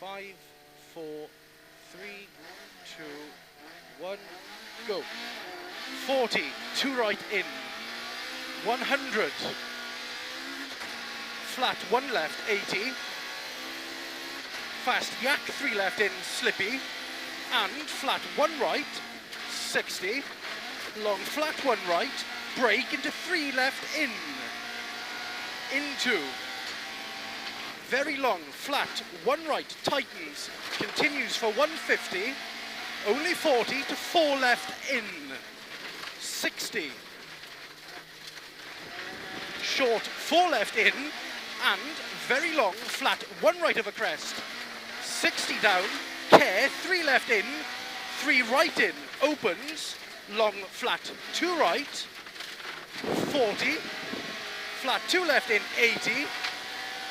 5, 4, 3, 2, 1, go. 40, 2 right in. 100. Flat 1 left, 80. Fast yak 3 left in, slippy. And flat 1 right, 60. Long flat 1 right, break into 3 left in. Into. Very long, flat 1 right, tightens. Continues for 150. Only 40 to 4 left in. 60. Short 4 left in. And very long, flat 1 right of a crest. 60 down, care, 3 left in, 3 right in, opens, long flat 2 right, 40, flat 2 left in, 80,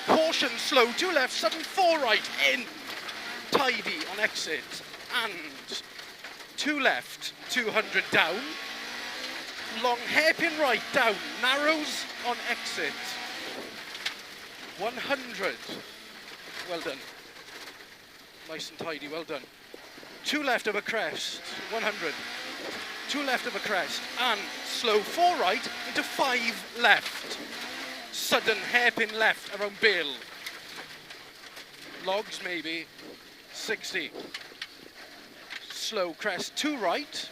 caution, slow 2 left, sudden 4 right in, tidy on exit, and 2 left, 200 down, long hairpin right down, narrows on exit, 100, well done. Nice and tidy, well done. 2 left of a crest, 100. 2 left of a crest, and slow 4 right into 5 left. Sudden hairpin left around Bill. Logs maybe, 60. Slow crest 2 right,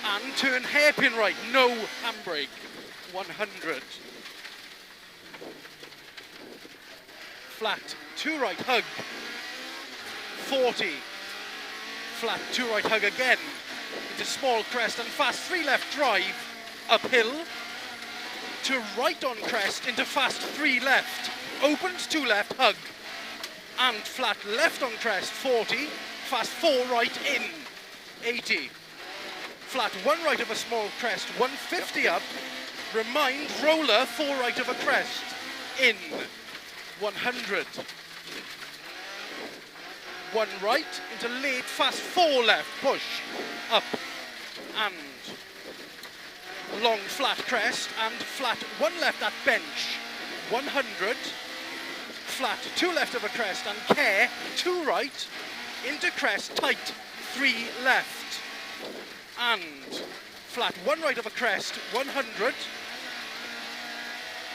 and turn hairpin right, no handbrake, 100. Flat 2 right, hug. 40, flat 2 right hug again, into small crest and fast 3 left drive, uphill, to right on crest into fast 3 left, opens 2 left hug, and flat left on crest 40, fast 4 right in, 80, flat 1 right of a small crest, 150 up, remind roller 4 right of a crest, in, 100. 1 right into late, fast 4 left, push, up, and long flat crest, and flat 1 left at bench, 100, flat 2 left of a crest, and care, 2 right, into crest, tight, 3 left, and flat 1 right of a crest, 100,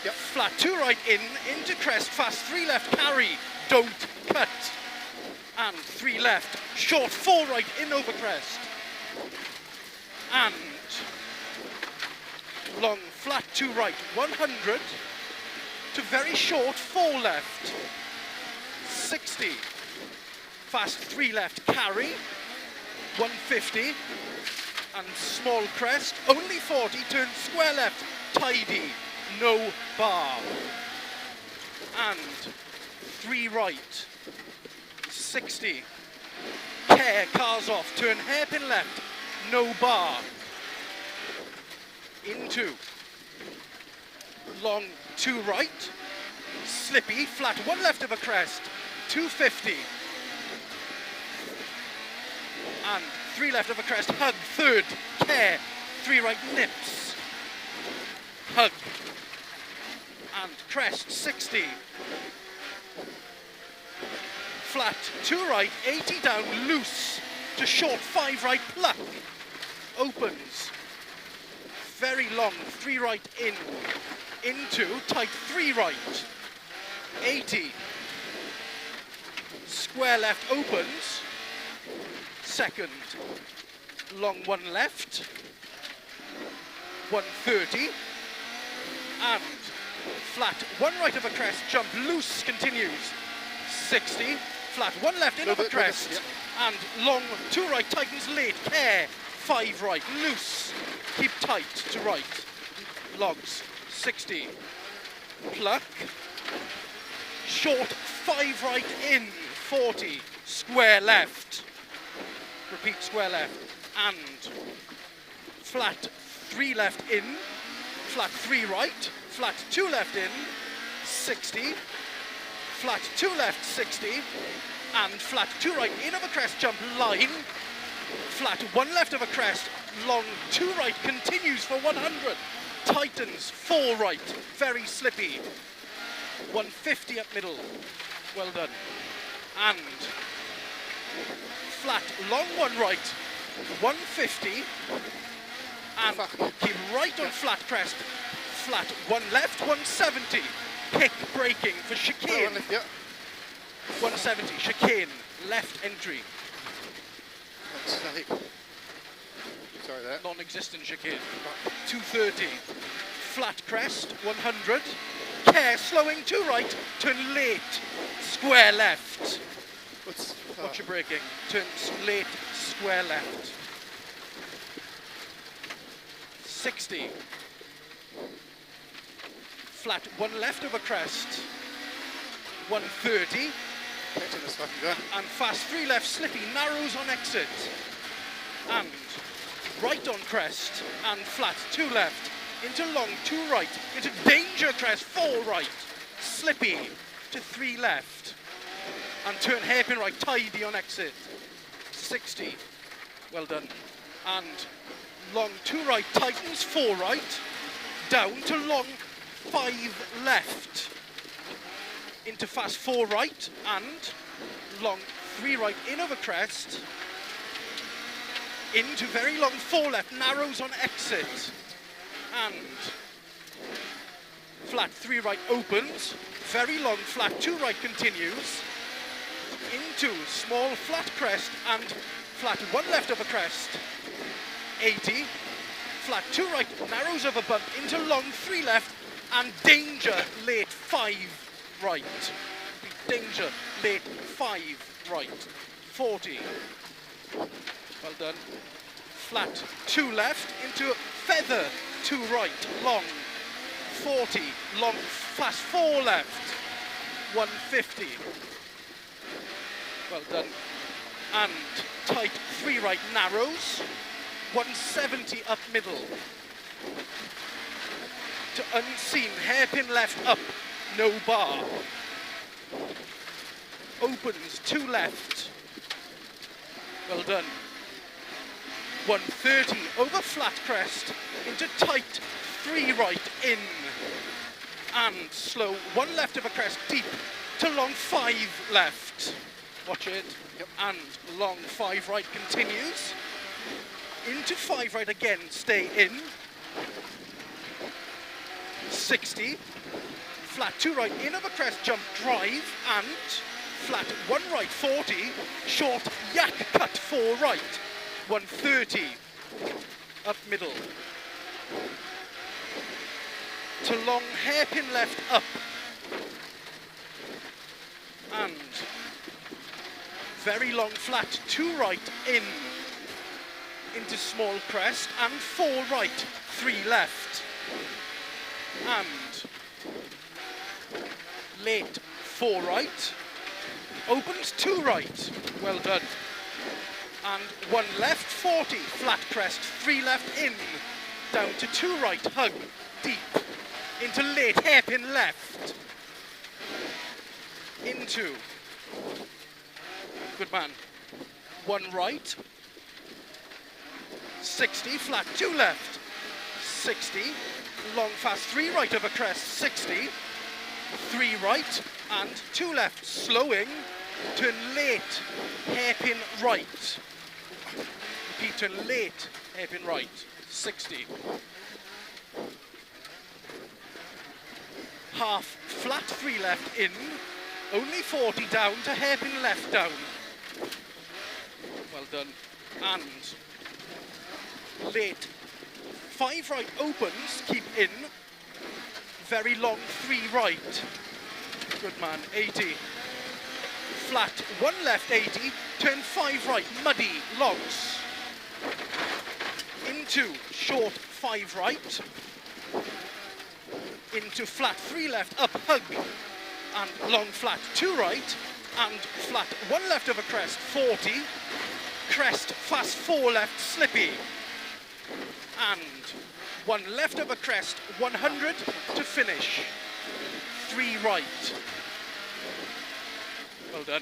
yep. Flat 2 right in, into crest, fast 3 left, carry, don't cut, and 3 left, short 4 right in over crest, and long flat 2 right, 100 to very short 4 left, 60, fast 3 left, carry, 150, and small crest, only 40, turn square left, tidy, no bar, and 3 right, 60, care, cars off, turn hairpin left, no bar, into, long 2 right, slippy, flat 1 left of a crest, 250, and 3 left of a crest, hug, 3rd, care, 3 right, nips, hug, and crest, 60, flat 2 right, 80 down, loose, to short 5 right, pluck, opens, very long, 3 right in, into, tight 3 right, 80, square left opens, 2nd, long 1 left, 130, and flat 1 right of a crest, jump loose, continues, 60, flat 1 left in of a crest, and long 2 right, tightens late, care, 5 right, loose, keep tight to right, logs, 60, pluck, short 5 right in, 40, square left, repeat square left, and flat 3 left in, flat 3 right, flat 2 left in, 60, flat 2 left, 60, and flat 2 right in of a crest, jump line, flat 1 left of a crest, long 2 right, continues for 100, tightens 4 right, very slippy, 150 up middle, well done. and flat, long one right, 150, and keep right on flat crest, flat, one left, 170, pick braking for chicane, 170, chicane, left entry. Sorry there. Non-existent chicane, 230, flat crest, 100, care, slowing to right, turn late, square left. Watch your braking, turn late, square left. 60, flat, one left over crest, 130, and fast, three left, slippy, narrows on exit, and right on crest, and flat, two left, into long, two right, into danger crest, four right, slippy, to three left, and turn hairpin right, tidy on exit, 60, well done, and long, two right, tightens, four right, down to long, five left, into fast, four right, and long, three right, in over crest, into very long, four left, narrows on exit, and flat, three right, opens, very long, flat, two right, continues, into small, flat crest, and flat, one left over crest, 80, flat, two right, narrows over bump, into long, three left, and danger, late, five right, danger, late, five right, 40, well done, flat, two left, into feather, two right, long, 40, long, fast, four left, 150, well done, and tight, three right, narrows, 170 up middle, to unseen, hairpin left up, no bar, opens, two left, well done, 130 over flat crest, into tight, three right, in, and slow, one left over crest, deep, to long, five left, watch it, and long, five right, continues, into five right again, stay in, 60, flat, two right, in over crest, jump, drive, and flat, one right, 40, short, yak cut, four right, 130, up middle, to long, hairpin left, up, and very long, flat, two right, in, into small crest, and four right, three left, and late, four right, opens, two right, well done, and one left, 40, flat crest, three left, in, down to two right, hug, deep, into late, hairpin left, into, good man, one right, 60, flat, two left, 60, long, fast, three right over crest, 60, three right, and two left, slowing, turn late, hairpin right, repeat, turn late, hairpin right, 60, half, flat, three left, in, only 40, down to hairpin left, down, well done, and late, five right, opens, keep in, very long, three right, good man, 80, flat, one left, 80, turn five right, muddy, logs, into short, five right, into flat, three left, up, hug, and long, flat, two right, and flat, one left over crest, 40, crest, fast, four left, slippy, and one left over crest, 100 to finish, three right, well done.